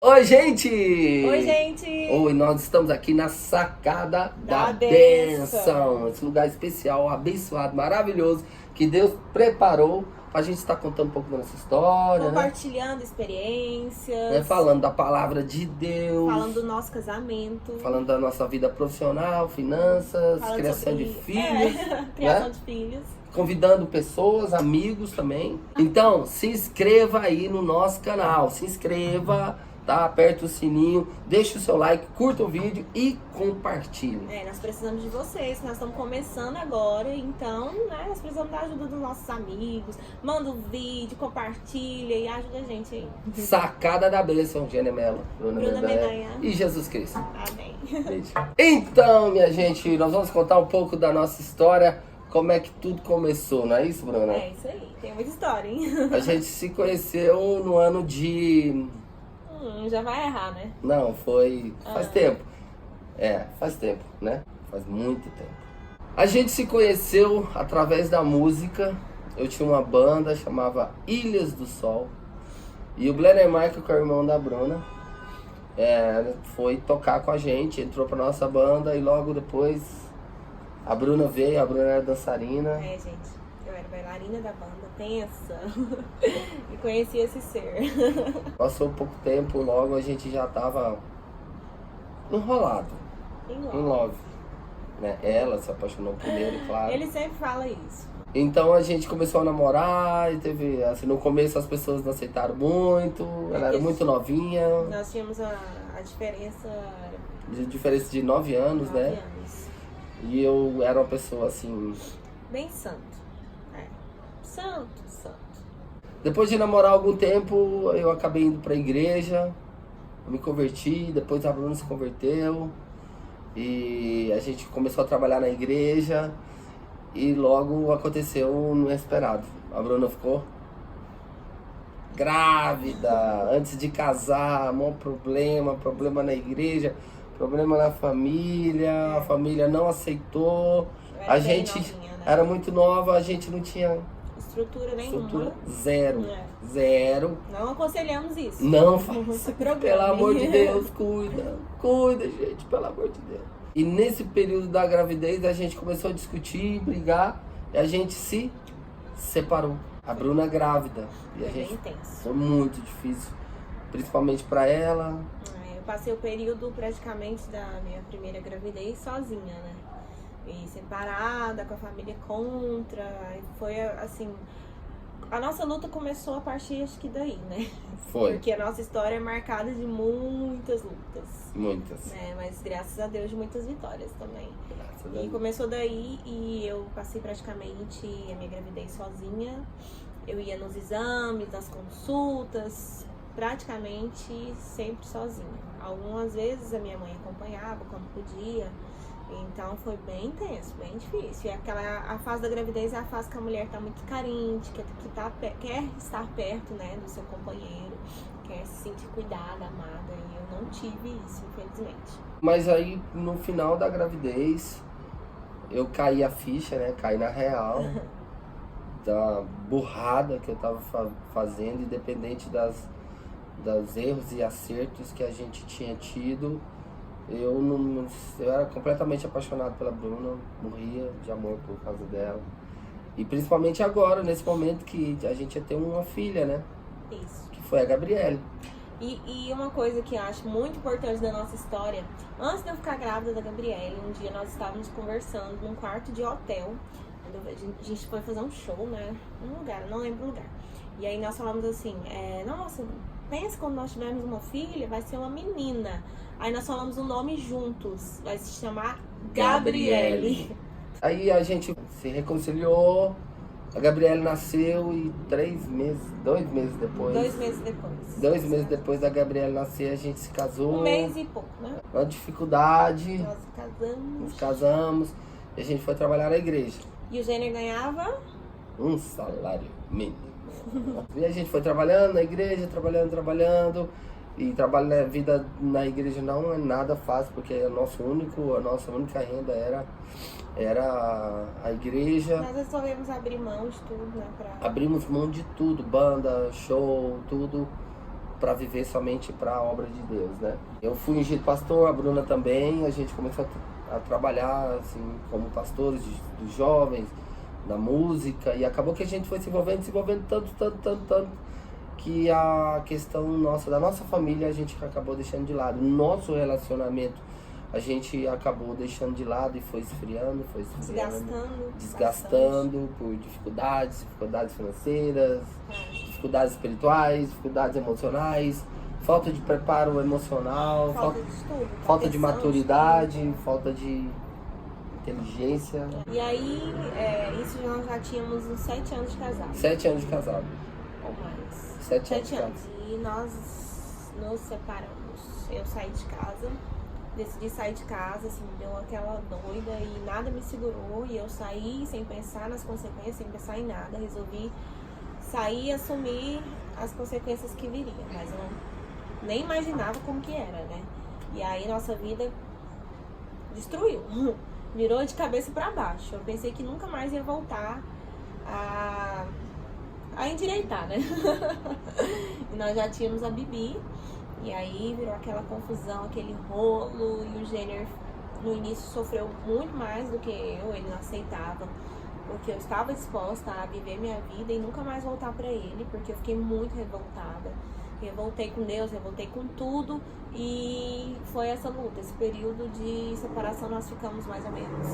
Oi, gente! Oi, gente! Oi, nós estamos aqui na Sacada da Bênção. Bênção. Esse lugar especial, abençoado, maravilhoso, que Deus preparou pra gente estar contando um pouco da nossa história, né? Compartilhando experiências, Falando da palavra de Deus, falando do nosso casamento, falando da nossa vida profissional, finanças, falando criação sobre- de filhos, criação né? de filhos. Convidando pessoas, amigos também. Então, se inscreva aí no nosso canal. Se inscreva, tá? Aperta o sininho, deixa o seu like, curta o vídeo e compartilhe. Nós precisamos de vocês, nós estamos começando agora, então, né, nós precisamos da ajuda dos nossos amigos. Manda um vídeo, compartilha e ajuda a gente aí. Sacada da Bênção, Gênia Mello, Bruna Bruna Mendanha Mendanha. e Jesus Cristo. Amém. Beijo. Então, minha gente, nós vamos contar um pouco da nossa história, como é que tudo começou, não é isso, Bruna? É isso aí, tem muita história, hein? A gente se conheceu no ano de... Já vai errar, né? Não, foi... faz tempo. Faz tempo, né? Faz muito tempo. A gente se conheceu através da música. Eu tinha uma banda, chamava Ilhas do Sol. E o Blenner Michael, que é o irmão da Bruna, foi tocar com a gente, entrou pra nossa banda e logo depois a Bruna veio, a Bruna era dançarina. Gente, eu era bailarina da banda, pensa. E conheci esse ser. Passou pouco tempo, logo a gente já tava enrolado, em love. Né? Ela se apaixonou primeiro, claro. Ele sempre fala isso. Então a gente começou a namorar e teve, assim, no começo as pessoas não aceitaram muito, ela era muito novinha, Nós tínhamos a diferença de diferença de 9 anos, 9 né? anos. E eu era uma pessoa assim. Bem santo. Santo. Depois de namorar algum tempo, eu acabei indo pra igreja, eu me converti, depois a Bruna se converteu e a gente começou a trabalhar na igreja. E logo aconteceu o inesperado. A Bruna ficou grávida antes de casar, maior problema na igreja, problema na família, a família não aceitou. A gente novinha, né? era muito nova, a gente não tinha Estrutura nenhuma. estrutura, zero. É. Zero. Não aconselhamos isso. Não faça, Se programe. pelo amor de Deus, cuida, gente, pelo amor de Deus. E nesse período da gravidez a gente começou a discutir, brigar e a gente se separou. A Bruna grávida. E a Foi bem gente intenso. foi muito difícil, principalmente pra ela. Eu passei o período praticamente da minha primeira gravidez sozinha, né? E separada, com a família contra. E foi assim. A nossa luta começou a partir, acho que daí, né? Foi. Porque a nossa história é marcada de muitas lutas. Muitas. Né? Mas graças a Deus de muitas vitórias também. Graças a E Deus. começou daí e eu passei praticamente a minha gravidez sozinha. Eu ia nos exames, nas consultas, praticamente sempre sozinha. Algumas vezes a minha mãe acompanhava quando podia. Então foi bem intenso, bem difícil. E a fase da gravidez é a fase que a mulher tá muito carente, quer estar perto, né, do seu companheiro, quer se sentir cuidada, amada. E eu não tive isso, infelizmente. Mas aí no final da gravidez eu caí a ficha, né? Caí na real da burrada que eu tava fazendo, independente dos erros e acertos que a gente tinha tido. Eu era completamente apaixonado pela Bruna, morria de amor por causa dela. E principalmente agora, nesse momento que a gente ia ter uma filha, né? Isso. Que foi a Gabriele. E uma coisa que eu acho muito importante da nossa história, antes de eu ficar grávida da Gabriele, um dia nós estávamos conversando num quarto de hotel. A gente foi fazer um show, né? Num lugar, não lembro o lugar. E aí nós falamos assim, nossa, pensa quando nós tivermos uma filha, vai ser uma menina. Aí nós falamos o nome juntos, vai se chamar Gabriele. Aí a gente se reconciliou, a Gabriele nasceu e 2 meses depois. 2 meses depois. 2 meses depois da Gabriele nascer, a gente se casou. 1 mês e pouco, né? Uma dificuldade, Nós casamos. nos casamos e a gente foi trabalhar na igreja. E o Gêner ganhava? Um salário mínimo. E a gente foi trabalhando na igreja, trabalhando. E trabalho na vida na igreja não é nada fácil, porque a nossa única renda era a igreja. Nós resolvemos abrir mão de tudo, né? Abrimos mão de tudo, banda, show, tudo. para viver somente para a obra de Deus, né? Eu fui ungido pastor, a Bruna também, a gente começou a trabalhar assim como pastores dos jovens, na música, e acabou que a gente foi se envolvendo tanto, que a questão nossa, da nossa família, a gente acabou deixando de lado. Nosso relacionamento, a gente acabou deixando de lado e foi esfriando, desgastando por dificuldades financeiras, dificuldades espirituais, dificuldades emocionais, falta de preparo emocional, falta de maturidade, falta de inteligência. E aí, isso nós já tínhamos uns 7 anos de casado. 7 anos de casado. Ou mais. 7 anos. E nós nos separamos. Eu saí de casa, decidi sair de casa, assim, deu aquela doida e nada me segurou. E eu saí sem pensar nas consequências, sem pensar em nada. Resolvi sair e assumir as consequências que viriam. Mas eu nem imaginava como que era, né? E aí nossa vida destruiu. Virou de cabeça pra baixo. Eu pensei que nunca mais ia voltar a endireitar, né? E nós já tínhamos a Bibi. E aí virou aquela confusão, aquele rolo. E o Jenner no início sofreu muito mais do que eu. Ele não aceitava. Porque eu estava disposta a viver minha vida e nunca mais voltar pra ele. Porque eu fiquei muito revoltada. Revoltei com Deus, revoltei com tudo. E foi essa luta, esse período de separação. Nós ficamos mais ou menos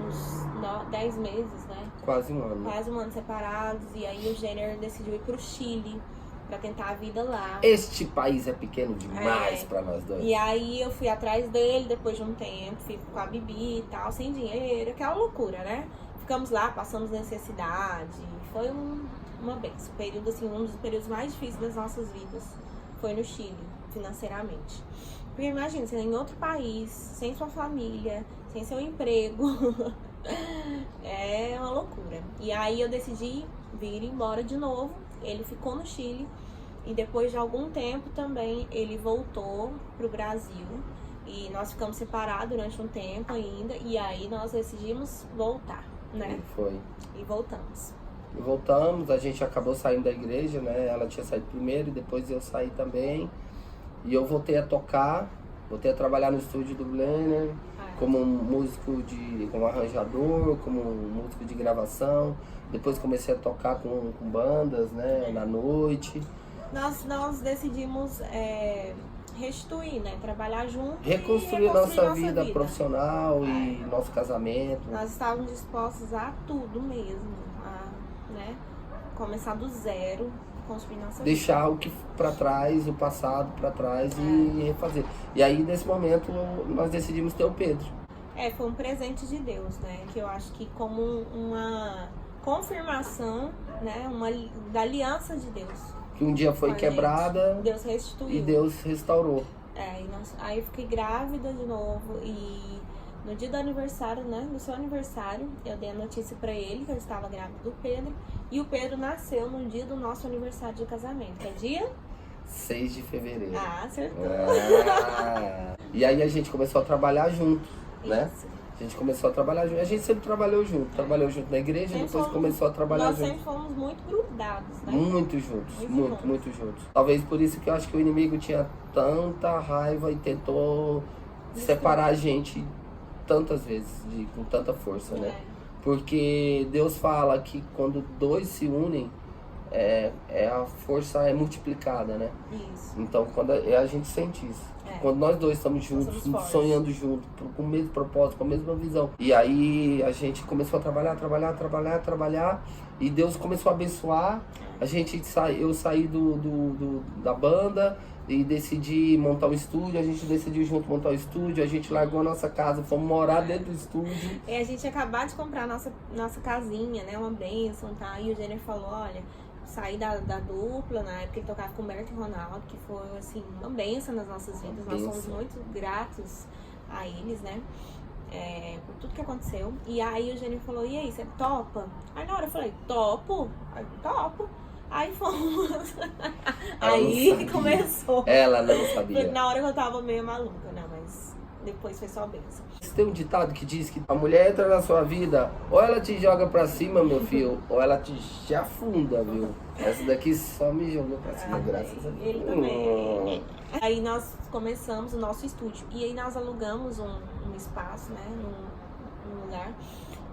uns 10 meses, né? Quase um ano. Quase um ano separados. E aí o Jenner decidiu ir pro Chile pra tentar a vida lá. Este país é pequeno demais pra nós dois. E aí eu fui atrás dele depois de um tempo, fico com a Bibi e tal, sem dinheiro, aquela loucura, né? Ficamos lá, passamos necessidade. Foi uma benção. Período, assim, um dos períodos mais difíceis das nossas vidas foi no Chile, financeiramente. Porque imagina, você em outro país, sem sua família, sem seu emprego. É uma loucura. E aí eu decidi vir embora de novo. Ele ficou no Chile. E depois de algum tempo também ele voltou pro Brasil. E nós ficamos separados durante um tempo ainda. E aí nós decidimos voltar, né? E foi. E voltamos. E voltamos, a gente acabou saindo da igreja, né? Ela tinha saído primeiro e depois eu saí também. E eu voltei a tocar, voltei a trabalhar no estúdio do Blenner, como músico como arranjador, como músico de gravação. Depois comecei a tocar com bandas, né? Na noite. Nós decidimos restituir, né? Trabalhar junto. Reconstruir nossa vida profissional e nosso casamento. Nós estávamos dispostos a tudo mesmo. Né? Começar do zero, construir nossa vida. Deixar o que para trás, o passado para trás e refazer. E aí, nesse momento, nós decidimos ter o Pedro. Foi um presente de Deus, né? Que eu acho que como uma confirmação, né? Da aliança de Deus. Que um dia foi quebrada. Deus restituiu. E Deus restaurou. Aí eu fiquei grávida de novo e no dia do aniversário, né? No seu aniversário, eu dei a notícia pra ele que eu estava grávida do Pedro. E o Pedro nasceu no dia do nosso aniversário de casamento, que é dia? 6 de fevereiro. Acertou. E aí a gente começou a trabalhar junto, né? Isso. A gente começou a trabalhar junto. A gente sempre trabalhou junto. Trabalhou junto na igreja, depois começou a trabalhar junto. Nós sempre fomos muito grudados, né? Muito juntos, muito juntos. Talvez por isso que eu acho que o inimigo tinha tanta raiva e tentou separar a gente tantas vezes, com tanta força, né? Porque Deus fala que quando dois se unem, a força é multiplicada, né? Isso. Então, quando a gente sente isso. Quando nós dois estamos juntos, sonhando juntos, com o mesmo propósito, com a mesma visão. E aí a gente começou a trabalhar, e Deus começou a abençoar. Eu saí da banda e decidi montar um estúdio. A gente decidiu junto montar um estúdio. A gente largou a nossa casa, fomos morar dentro do estúdio. E a gente ia acabar de comprar a nossa casinha, né? Uma bênção, tá? E o Jenner falou, olha, saí da dupla, na época ele tocava com o Berto e Ronaldo, que foi, assim, uma bênção nas nossas vidas. Nós somos muito gratos a eles, né? Por tudo que aconteceu. E aí o Jenner falou, e aí, você topa? Aí na hora eu falei, topo. Aí fomos. Aí começou. Ela não sabia. Na hora que eu tava meio maluca, né? Mas depois foi só bênção. Tem um ditado que diz que a mulher entra na sua vida, ou ela te joga pra cima, meu filho, ou ela te afunda, viu? Essa daqui só me jogou pra cima, graças a Deus. Ele também. Aí nós começamos o nosso estúdio. E aí nós alugamos um espaço, né? Num lugar.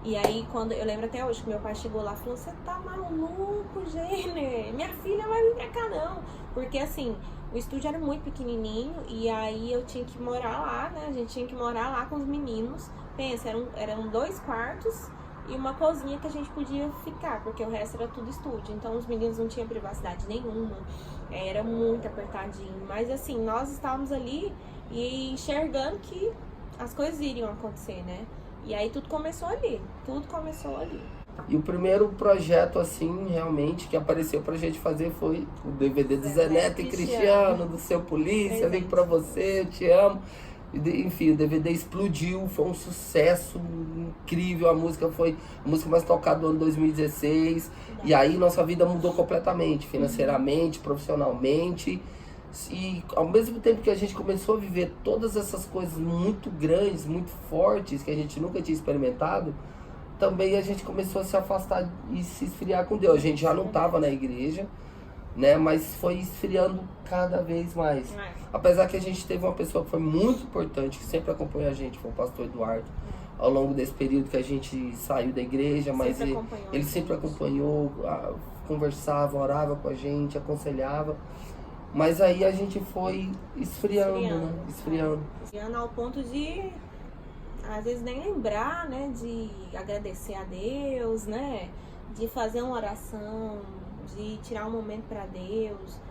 E aí, quando eu lembro até hoje que meu pai chegou lá e falou: "Você tá maluco, Jenner? Minha filha vai vir pra cá, não." Porque assim, o estúdio era muito pequenininho e aí eu tinha que morar lá, né? A gente tinha que morar lá com os meninos. Pensa, eram 2 quartos e uma cozinha que a gente podia ficar, porque o resto era tudo estúdio. Então os meninos não tinham privacidade nenhuma, era muito apertadinho. Mas assim, nós estávamos ali e enxergando que as coisas iriam acontecer, né? E aí tudo começou ali. E o primeiro projeto, assim, realmente, que apareceu pra gente fazer foi o DVD do Zé Neto e Cristiano, do Seu Polícia, Ligo Pra Você, Eu Te Amo. Enfim, o DVD explodiu, foi um sucesso incrível, a música foi a música mais tocada do ano 2016. E aí nossa vida mudou completamente, financeiramente, profissionalmente. E ao mesmo tempo que a gente começou a viver todas essas coisas muito grandes, muito fortes, que a gente nunca tinha experimentado, também a gente começou a se afastar e se esfriar com Deus. A gente já não estava na igreja, né? Mas foi esfriando cada vez mais. Apesar que a gente teve uma pessoa que foi muito importante, que sempre acompanhou a gente, foi o pastor Eduardo, ao longo desse período que a gente saiu da igreja, mas ele sempre acompanhou, conversava, orava com a gente, aconselhava. Mas aí a gente foi esfriando, né? Esfriando ao ponto de, às vezes, nem lembrar, né? De agradecer a Deus, né? De fazer uma oração, de tirar um momento para Deus.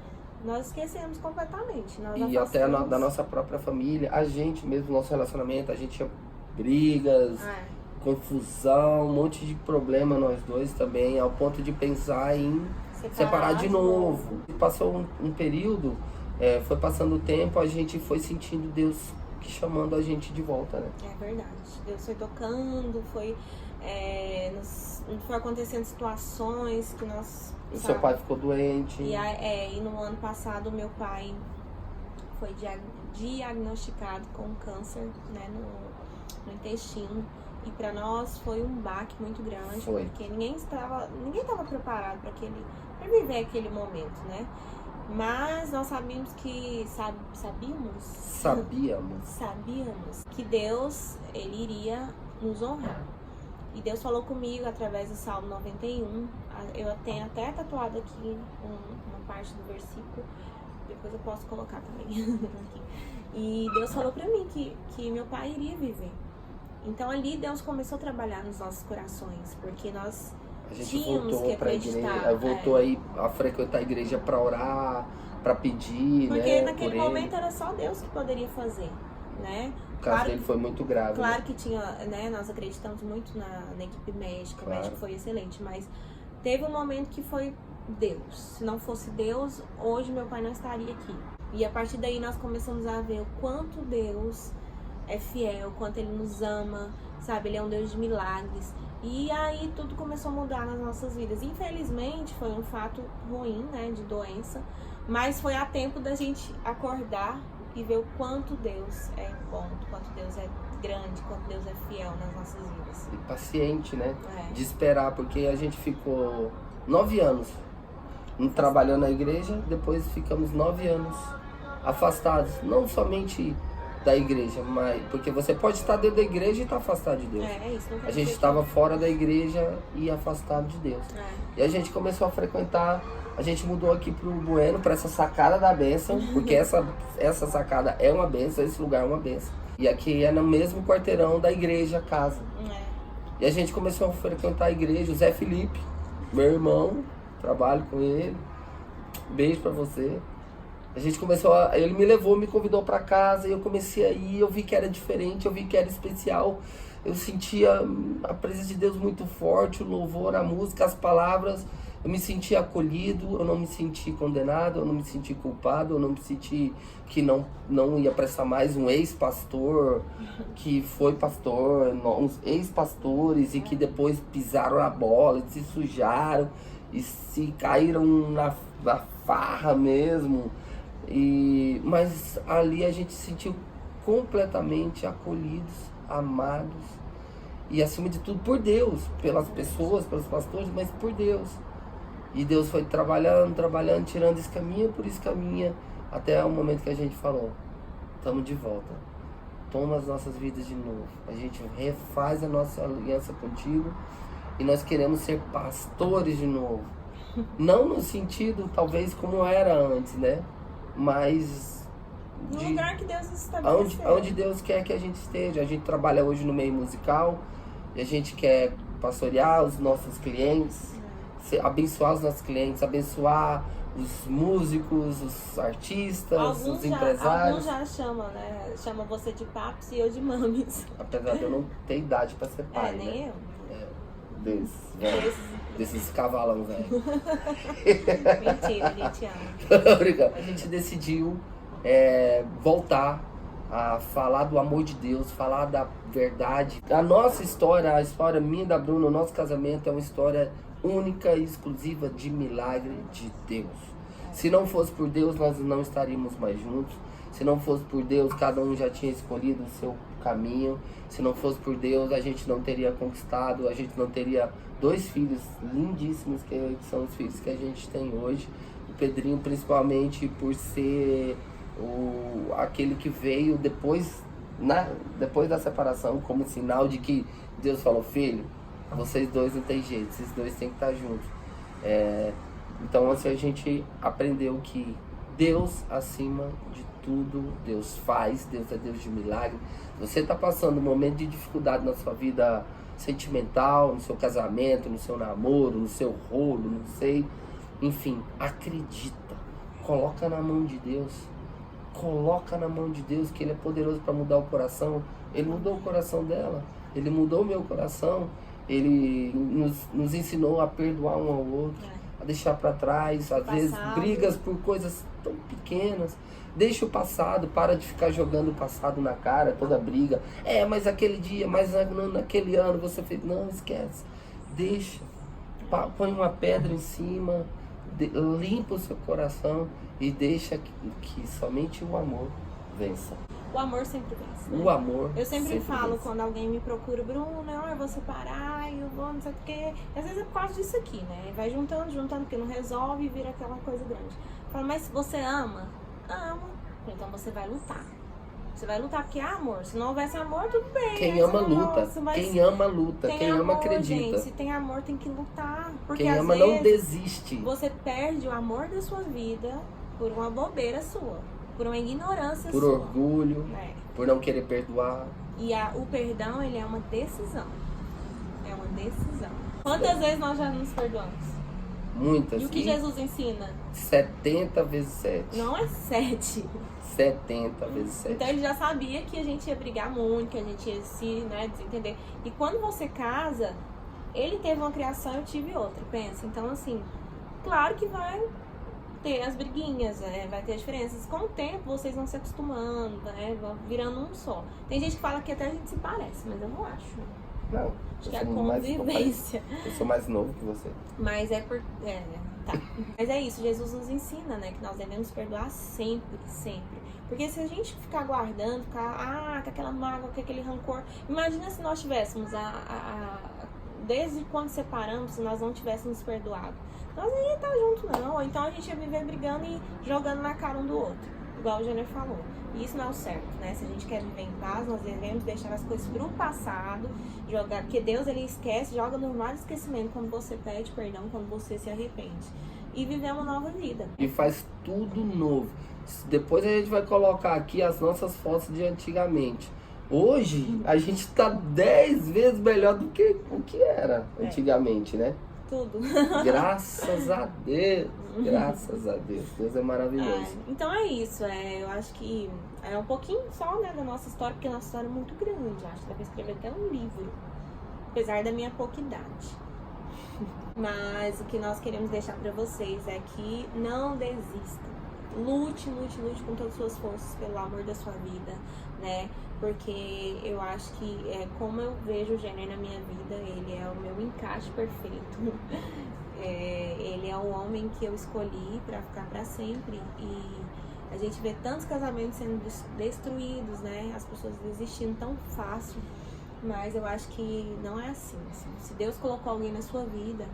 Nós esquecemos completamente. E até da nossa própria família, a gente mesmo, nosso relacionamento, a gente tinha brigas, confusão, um monte de problema nós dois também, ao ponto de pensar em separar de novo. Passou um período, foi passando o tempo, a gente foi sentindo Deus chamando a gente de volta, né? É verdade. Deus foi tocando, foi acontecendo situações que nós... O seu pai ficou doente. E no ano passado, meu pai foi diagnosticado com câncer, né, no intestino. E para nós foi um baque muito grande, porque ninguém estava preparado para viver aquele momento, né? Mas nós sabíamos que sabíamos que Deus, ele iria nos honrar. E Deus falou comigo através do Salmo 91. Eu tenho até tatuado aqui uma parte do versículo. Depois eu posso colocar também. E Deus falou pra mim que meu pai iria viver. Então ali Deus começou a trabalhar nos nossos corações, porque nós tínhamos que acreditar. Voltou aí a frequentar a igreja para orar, para pedir, porque né? Naquele momento era só Deus que poderia fazer, né? O caso dele foi muito grave. Claro, né? Que tinha, né? Nós acreditamos muito na equipe médica, o médico foi excelente, mas teve um momento que foi Deus. Se não fosse Deus, hoje meu pai não estaria aqui. E a partir daí nós começamos a ver o quanto Deus é fiel, o quanto Ele nos ama, sabe? Ele é um Deus de milagres. E aí tudo começou a mudar nas nossas vidas. Infelizmente foi um fato ruim, né? De doença. Mas foi a tempo da gente acordar e ver o quanto Deus é bom, o quanto Deus é grande, o quanto Deus é fiel nas nossas vidas. E paciente, né? De esperar, porque a gente ficou 9 anos trabalhando na igreja, depois ficamos 9 anos afastados, não somente da igreja, mas porque você pode estar dentro da igreja e estar afastado de Deus. Isso não a gente estava fora da igreja e afastado de Deus. E a gente começou a frequentar, a gente mudou aqui pro Bueno, para essa sacada da bênção, porque essa sacada é uma bênção, esse lugar é uma bênção. E aqui é no mesmo quarteirão da igreja, casa. E a gente começou a frequentar a igreja, o Zé Felipe, meu irmão, trabalho com ele, beijo pra você. A gente começou ele me levou, me convidou pra casa, e eu comecei a ir, eu vi que era diferente, eu vi que era especial. Eu sentia a presença de Deus muito forte, o louvor, a música, as palavras. Eu me senti acolhido, eu não me senti condenado, eu não me senti culpado, eu não me senti que não ia prestar mais um ex-pastor, que foi pastor, uns ex-pastores e que depois pisaram na bola, se sujaram e se caíram na farra mesmo. Mas ali a gente se sentiu completamente acolhidos, amados e acima de tudo por Deus, pelas pessoas, pelos pastores, mas por Deus. E Deus foi trabalhando, tirando esse caminho por esse caminho, até o momento que a gente falou, estamos de volta. Toma as nossas vidas de novo. A gente refaz a nossa aliança contigo e nós queremos ser pastores de novo. Não no sentido, talvez, como era antes, né? Mas no lugar que Deus estabeleceu. Onde Deus quer que a gente esteja. A gente trabalha hoje no meio musical e a gente quer pastorear os nossos clientes, abençoar os nossos clientes, abençoar os músicos, os artistas, os empresários. Alguns já chamam, né? Chamam você de papos e eu de mames. Apesar de eu não ter idade pra ser pai, nem né? eu. Desses cavalão, velho. Mentira, a gente ama. Obrigado. A gente decidiu voltar a falar do amor de Deus, falar da verdade. A nossa história, a história minha e da Bruna, o nosso casamento é uma história única e exclusiva de milagre de Deus. Se não fosse por Deus, nós não estaríamos mais juntos. Se não fosse por Deus, cada um já tinha escolhido o seu caminho. Se não fosse por Deus, a gente não teria conquistado, a gente não teria 2 filhos lindíssimos, que são os filhos que a gente tem hoje. O Pedrinho, principalmente, por ser aquele que veio depois da separação, como sinal de que Deus falou, filho, vocês dois não tem jeito, esses dois têm que estar juntos. Então, assim, a gente aprendeu que Deus acima de tudo, Deus faz, Deus é Deus de milagre. Você está passando um momento de dificuldade na sua vida sentimental, no seu casamento, no seu namoro, no seu rolo, não sei. Enfim, acredita, coloca na mão de Deus. Coloca na mão de Deus, que Ele é poderoso para mudar o coração. Ele mudou o coração dela, Ele mudou o meu coração. Ele nos ensinou a perdoar um ao outro, a deixar para trás, às vezes brigas por coisas tão pequenas. Deixa o passado, para de ficar jogando o passado na cara, toda briga. Mas aquele dia, mas naquele ano você fez. Não, esquece. Deixa, põe uma pedra em cima, limpa o seu coração e deixa que somente o amor vença. O amor sempre vence, né? O amor. Eu sempre falo, vence. Quando alguém me procura, Bruno, eu vou separar, eu vou, não sei o quê. Às vezes é por causa disso aqui, né? Vai juntando, porque não resolve e vira aquela coisa grande. Eu falo, mas se você ama, então você vai lutar. Você vai lutar porque amor. Se não houvesse amor, tudo bem. Quem ama luta. Quem ama luta. Quem ama acredita. Gente, se tem amor, tem que lutar. Porque quem ama às vezes, não desiste. Você perde o amor da sua vida por uma bobeira sua. Por uma ignorância por sua. Por orgulho. Por não querer perdoar. E o perdão, ele é uma decisão. É uma decisão. Quantas vezes nós já nos perdoamos? Muitas. E o que Jesus ensina? 70 vezes 7. Não é 7. 70 vezes 7. Então ele já sabia que a gente ia brigar muito, que a gente ia se desentender. E quando você casa, ele teve uma criação, eu tive outra, pensa. Então, assim, claro que vai ter as briguinhas, vai ter as diferenças. Com o tempo, vocês vão se acostumando, vão virando um só. Tem gente que fala que até a gente se parece, mas eu não acho. Não. Acho que é a convivência. Eu sou mais novo que você. Mas tá. Mas é isso, Jesus nos ensina, que nós devemos perdoar sempre, sempre. Porque se a gente ficar guardando, ficar com aquela mágoa, com aquele rancor, imagina se nós tivéssemos desde quando separamos, se nós não tivéssemos perdoado. Nós não ia estar junto, não. Ou então a gente ia viver brigando e jogando na cara um do outro, igual o Jenner falou. E isso não é o certo, Se a gente quer viver em paz, nós devemos deixar as coisas pro passado, porque Deus, ele esquece, joga no mar de esquecimento quando você pede perdão, quando você se arrepende. E viver uma nova vida. E faz tudo novo. Depois a gente vai colocar aqui as nossas fotos de antigamente. Hoje, a gente tá 10 vezes melhor do que o que era antigamente, né? Tudo. Graças a Deus. Graças a Deus. Deus é maravilhoso. Então é isso. Eu acho que é um pouquinho só da nossa história, porque a nossa história é muito grande. Acho que deve escrever até um livro. Apesar da minha pouca idade. Mas o que nós queremos deixar pra vocês é que não desista. Lute com todas as suas forças pelo amor da sua vida, Porque eu acho que, como eu vejo o Jenner na minha vida, ele é o meu encaixe perfeito. Ele é o homem que eu escolhi pra ficar pra sempre. E A gente vê tantos casamentos sendo destruídos, né? As pessoas desistindo tão fácil. Mas eu acho que não é assim. Se Deus colocou alguém na sua vida,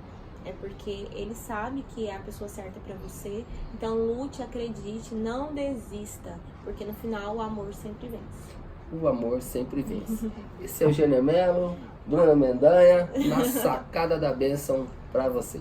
é porque Ele sabe que é a pessoa certa pra você. Então lute, acredite, não desista. Porque no final o amor sempre vence. O amor sempre vence. Esse é o Eugênio Melo, Bruna Mendanha, na Sacada da Bênção pra você.